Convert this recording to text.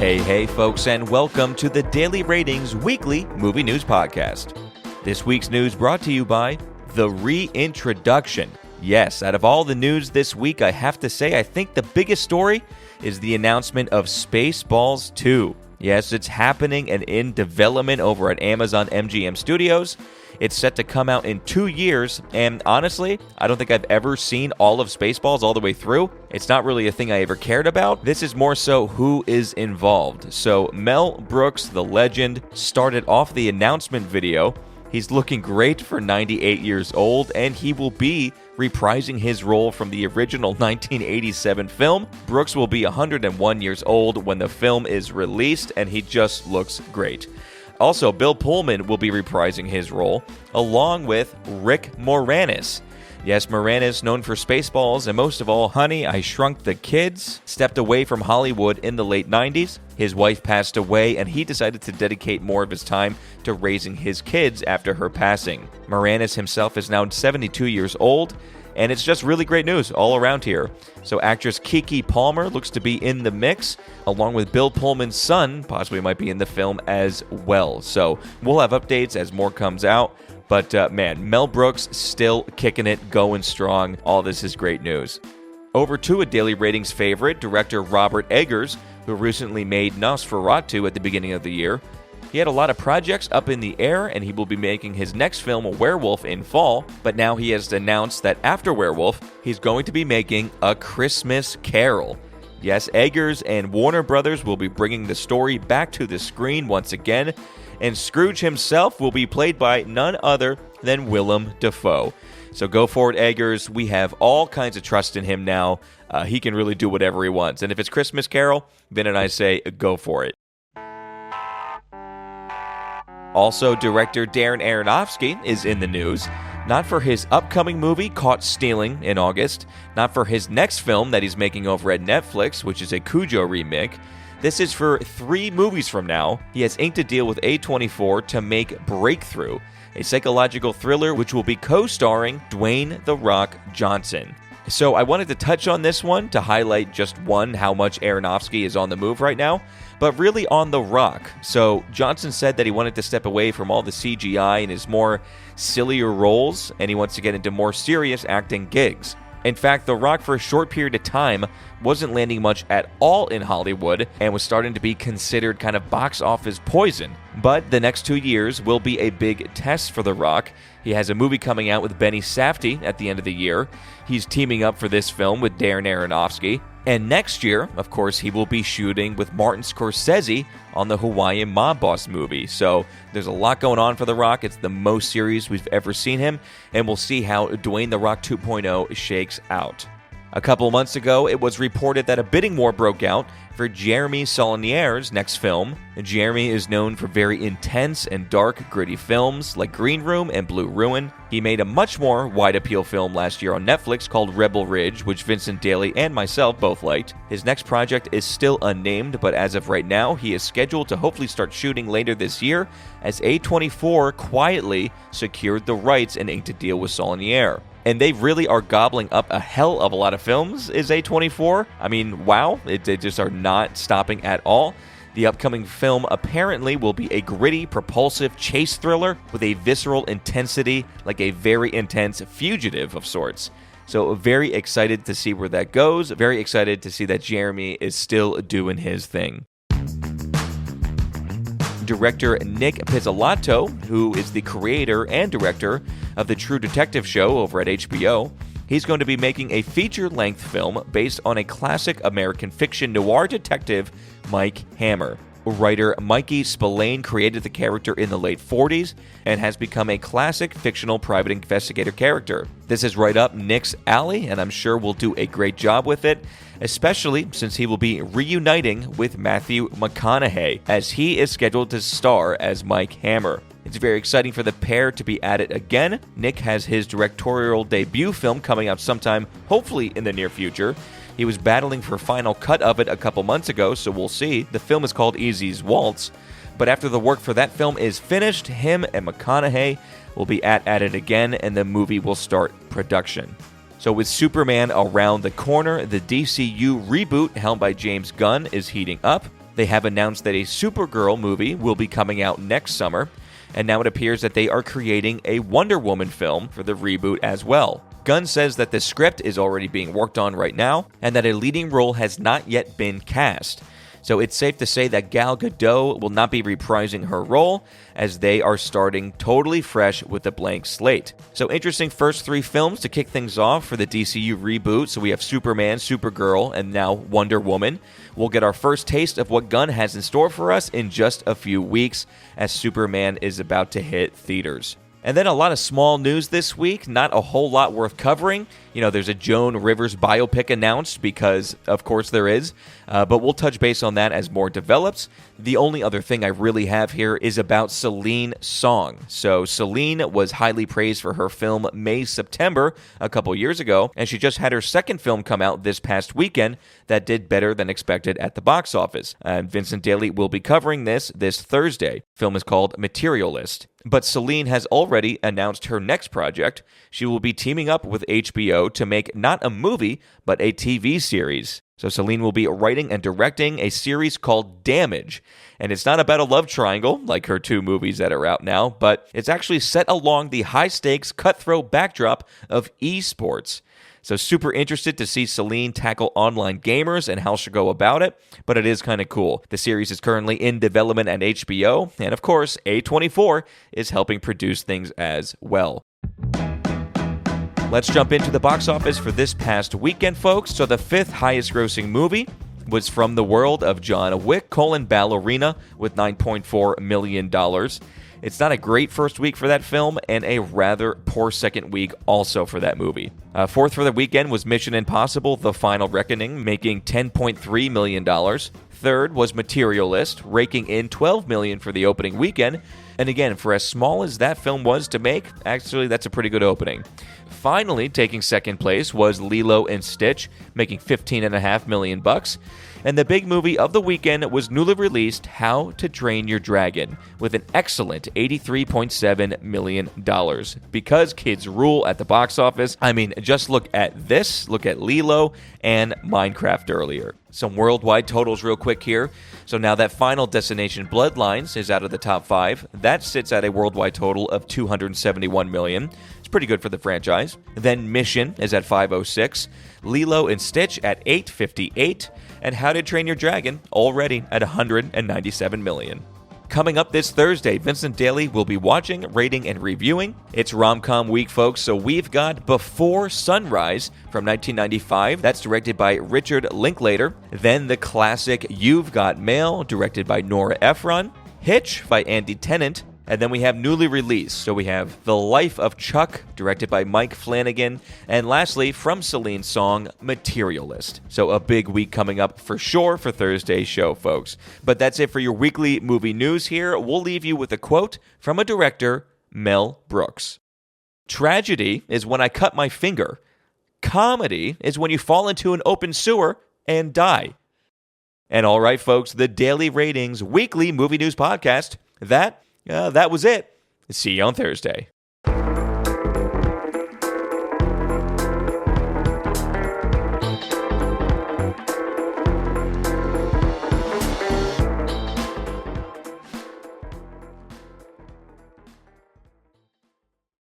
Hey folks, and welcome to the Daily Ratings Weekly Movie News Podcast. This week's news brought to you by The Reintroduction. Yes, out of all the news this week, I have to say I think the biggest story is the announcement of Spaceballs 2. Yes, it's happening and in development over at Amazon MGM Studios. It's set to come out in 2 years, and honestly, I don't think I've ever seen all of Spaceballs all the way through. It's not really a thing I ever cared about. This is more so who is involved. So Mel Brooks, the legend, started off the announcement video. He's looking great for 98 years old, and he will be reprising his role from the original 1987 film. Brooks will be 101 years old when the film is released, and he just looks great. Also, Bill Pullman will be reprising his role, along with Rick Moranis. Yes, Moranis, known for Spaceballs and most of all, Honey, I Shrunk the Kids, stepped away from Hollywood in the late 90s. His wife passed away, and he decided to dedicate more of his time to raising his kids after her passing. Moranis himself is now 72 years old, and it's just really great news all around here. So actress Keke Palmer looks to be in the mix, along with Bill Pullman's son, possibly might be in the film as well. So we'll have updates as more comes out. But man, Mel Brooks still kicking it, going strong. All this is great news. Over to a Daily Ratings favorite, director Robert Eggers, who recently made Nosferatu at the beginning of the year. He had a lot of projects up in the air, and he will be making his next film, Werewolf, in fall. But now he has announced that after Werewolf, he's going to be making A Christmas Carol. Yes, Eggers and Warner Brothers will be bringing the story back to the screen once again, and Scrooge himself will be played by none other than Willem Dafoe. So go for it, Eggers. We have all kinds of trust in him now. He can really do whatever he wants. And if it's Christmas Carol, then I say go for it. Also, director Darren Aronofsky is in the news. Not for his upcoming movie, Caught Stealing, in August. Not for his next film that he's making over at Netflix, which is a Cujo remake. This is for 3 movies from now. He has inked a deal with A24 to make Breakthrough, a psychological thriller which will be co-starring Dwayne "The Rock" Johnson. So I wanted to touch on this one to highlight just one, how much Aronofsky is on the move right now, but really on The Rock. So Johnson said that he wanted to step away from all the CGI and his more sillier roles, and he wants to get into more serious acting gigs. In fact, The Rock for a short period of time wasn't landing much at all in Hollywood and was starting to be considered kind of box office poison. But the next 2 years will be a big test for The Rock. He has a movie coming out with Benny Safdie at the end of the year. He's teaming up for this film with Darren Aronofsky. And next year, of course, he will be shooting with Martin Scorsese on the Hawaiian Mob Boss movie. So there's a lot going on for The Rock. It's the most serious we've ever seen him. And we'll see how Dwayne The Rock 2.0 shakes out. A couple months ago, it was reported that a bidding war broke out for Jeremy Saulnier's next film. Jeremy is known for very intense and dark, gritty films like Green Room and Blue Ruin. He made a much more wide-appeal film last year on Netflix called Rebel Ridge, which Vincent Daly and myself both liked. His next project is still unnamed, but as of right now, he is scheduled to hopefully start shooting later this year, as A24 quietly secured the rights and inked a deal with Saulnier. And they really are gobbling up a hell of a lot of films, is A24. I mean, wow, they just are not stopping at all. The upcoming film apparently will be a gritty, propulsive chase thriller with a visceral intensity, like a very intense fugitive of sorts. So very excited to see where that goes. Very excited to see that Jeremy is still doing his thing. Director Nick Pizzolatto, who is the creator and director of the True Detective show over at HBO, he's going to be making a feature-length film based on a classic American fiction noir detective, Mike Hammer. Writer Mikey Spillane created the character in the late 40s and has become a classic fictional private investigator character. This is right up Nick's alley, and I'm sure will do a great job with it, especially since he will be reuniting with Mathew McConaughey, as he is scheduled to star as Mike Hammer. It's very exciting for the pair to be at it again. Nick has his directorial debut film coming out sometime, hopefully in the near future. He was battling for a final cut of it a couple months ago, so we'll see. The film is called Easy's Waltz. But after the work for that film is finished, him and McConaughey will be at it again, and the movie will start production. So with Superman around the corner, the DCU reboot helmed by James Gunn is heating up. They have announced that a Supergirl movie will be coming out next summer, and now it appears that they are creating a Wonder Woman film for the reboot as well. Gunn says that the script is already being worked on right now, and that a leading role has not yet been cast. So it's safe to say that Gal Gadot will not be reprising her role, as they are starting totally fresh with a blank slate. So interesting first 3 films to kick things off for the DCU reboot. So we have Superman, Supergirl, and now Wonder Woman. We'll get our first taste of what Gunn has in store for us in just a few weeks, as Superman is about to hit theaters. And then a lot of small news this week, not a whole lot worth covering. There's a Joan Rivers biopic announced because, of course, there is. But we'll touch base on that as more develops. The only other thing I really have here is about Celine Song. So Celine was highly praised for her film May September a couple years ago, and she just had her second film come out this past weekend that did better than expected at the box office. And Vincent Daly will be covering this Thursday. The film is called Materialist. But Celine has already announced her next project. She will be teaming up with HBO to make not a movie, but a TV series. So Celine will be writing and directing a series called Damage. And it's not about a love triangle, like her 2 movies that are out now, but it's actually set along the high-stakes, cutthroat backdrop of esports. So super interested to see Celine tackle online gamers and how she'll go about it, but it is kind of cool. The series is currently in development at HBO, and of course, A24 is helping produce things as well. Let's jump into the box office for this past weekend, folks. So the 5th highest grossing movie was from the world of John Wick: Ballerina with $9.4 million. It's not a great first week for that film, and a rather poor second week also for that movie. 4th for the weekend was Mission Impossible: The Final Reckoning, making $10.3 million. 3rd was Materialist, raking in $12 million for the opening weekend. And again, for as small as that film was to make, actually that's a pretty good opening. Finally, taking second place was Lilo and Stitch, making $15.5 million. And the big movie of the weekend was newly released How to Train Your Dragon, with an excellent $83.7 million. Because kids rule at the box office, I mean, just look at this, look at Lilo and Minecraft earlier. Some worldwide totals real quick here. So now that Final Destination Bloodlines is out of the top 5, that sits at a worldwide total of $271 million. It's pretty good for the franchise. Then Mission is at $506, Lilo and Stitch at $858, and How to Train Your Dragon already at $197 million. Coming up this Thursday, Vincent Daly will be watching, rating, and reviewing. It's rom-com week, folks, so we've got Before Sunrise from 1995. That's directed by Richard Linklater. Then the classic You've Got Mail, directed by Nora Ephron. Hitch by Andy Tennant. And then we have newly released. So we have The Life of Chuck, directed by Mike Flanagan. And lastly, from Celine Song, Materialist. So a big week coming up for sure for Thursday's show, folks. But that's it for your weekly movie news here. We'll leave you with a quote from a director, Mel Brooks. Tragedy is when I cut my finger. Comedy is when you fall into an open sewer and die. And all right, folks, the Daily Ratings weekly movie news podcast, that was it. See you on Thursday.